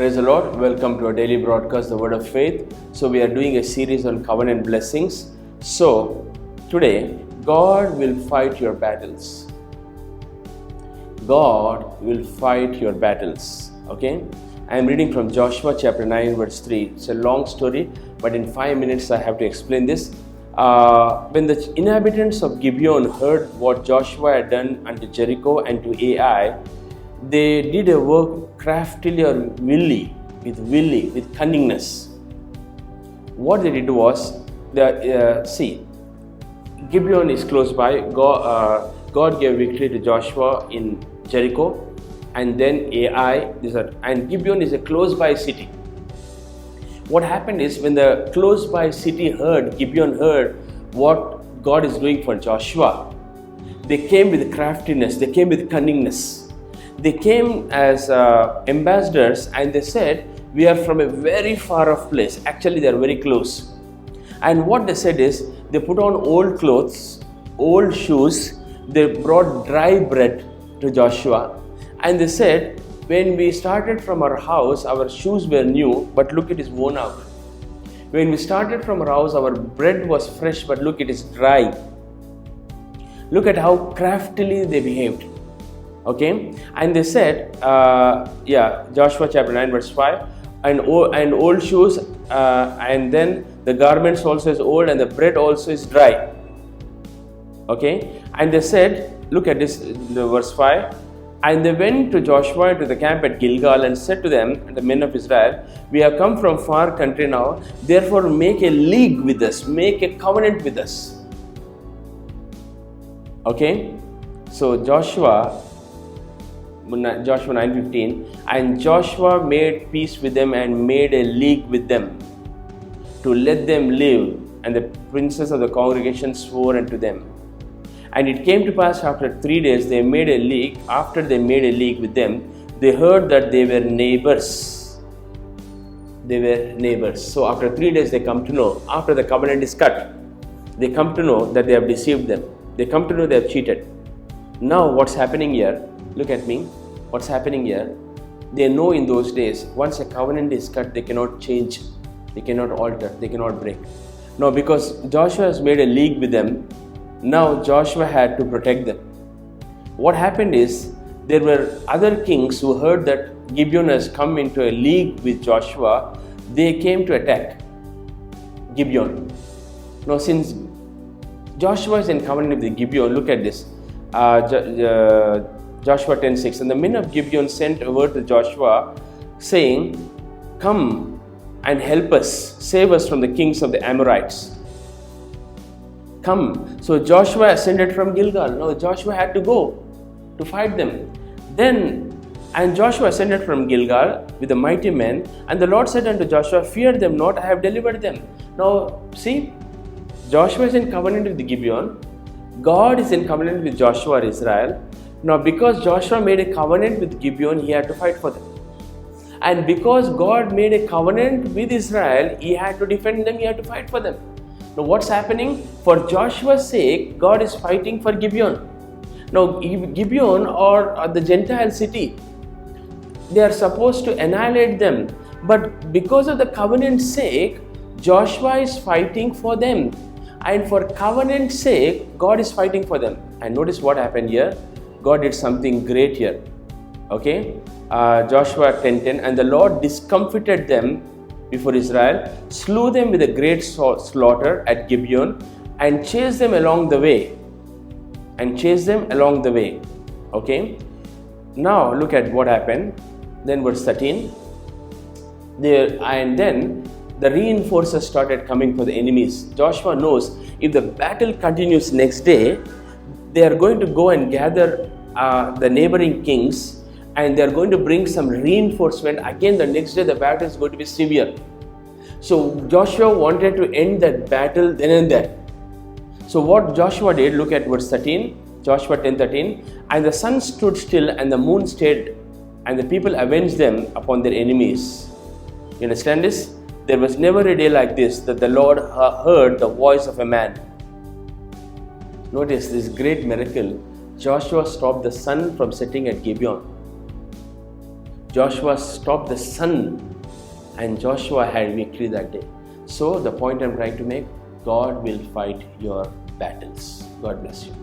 Praise the Lord. Welcome to our daily broadcast, The Word of Faith. So we are doing a series on covenant blessings. So today, God will fight your battles. God will fight your battles. Okay? I am reading from Joshua chapter 9 verse 3. It's a long story, but in 5 minutes I have to explain this. When the inhabitants of Gibeon heard what Joshua had done unto Jericho and to Ai, they did a work craftily or with cunningness. What they did was, Gibeon is close by. God gave victory to Joshua in Jericho, and then Ai. And Gibeon is a close by city. What happened is, when the close by city Gibeon heard what God is doing for Joshua, they came with craftiness, they came with cunningness. They came as ambassadors, and they said, we are from a very far off place. Actually, they are very close. And what they said is, they put on old clothes, old shoes. They brought dry bread to Joshua, and they said, when we started from our house, our shoes were new, but look, it is worn out. When we started from our house, our bread was fresh, but look, it is dry. Look at how craftily they behaved. Okay, and they said, Joshua chapter 9 verse 5, and old shoes, and then the garments also is old, and the bread also is dry. Okay, and they said, look at this, the verse 5, and they went to Joshua to the camp at Gilgal and said to them, the men of Israel, we have come from far country now, therefore make a league with us, make a covenant with us. Okay, so Joshua 9:15, and Joshua made peace with them and made a league with them to let them live, and the princes of the congregation swore unto them. And it came to pass, after 3 days they made a league. After they made a league with them, they heard that they were neighbors. They were neighbors. So after 3 days they come to know, after the covenant is cut, they come to know that they have deceived them. They come to know they have cheated. Now what's happening here? Look at me. What's happening here? They know in those days, once a covenant is cut, they cannot change, they cannot alter, they cannot break. Now, because Joshua has made a league with them, now Joshua had to protect them. What happened is, there were other kings who heard that Gibeon has come into a league with Joshua. They came to attack Gibeon. Now, since Joshua is in covenant with Gibeon, look at this. Joshua 10:6, and the men of Gibeon sent a word to Joshua, saying, come and help us, save us from the kings of the Amorites. Come. So Joshua ascended from Gilgal. Now Joshua had to go to fight them. And Joshua ascended from Gilgal with the mighty men, and the Lord said unto Joshua, fear them not, I have delivered them. Now see, Joshua is in covenant with Gibeon. God is in covenant with Joshua, Israel. Now, because Joshua made a covenant with Gibeon, he had to fight for them. And because God made a covenant with Israel, he had to defend them, he had to fight for them. Now, what's happening? For Joshua's sake, God is fighting for Gibeon. Now, Gibeon or the Gentile city, they are supposed to annihilate them. But because of the covenant's sake, Joshua is fighting for them. And for covenant's sake, God is fighting for them. And notice what happened here. God did something great here. Okay, Joshua 10:10, and the Lord discomfited them before Israel, slew them with a great slaughter at Gibeon, and chased them along the way. Okay, now look at what happened. Then verse 13. And then the reinforcers started coming for the enemies. Joshua knows, if the battle continues next day, they are going to go and gather the neighboring kings, and they are going to bring some reinforcement. Again, the next day the battle is going to be severe. So Joshua wanted to end that battle then and there. So what Joshua did, look at verse 13, Joshua 10:13, and the sun stood still and the moon stayed, and the people avenged them upon their enemies. You understand this? There was never a day like this that the Lord heard the voice of a man. Notice this great miracle. Joshua stopped the sun from setting at Gibeon. Joshua stopped the sun, and Joshua had victory that day. So the point I'm trying to make, God will fight your battles. God bless you.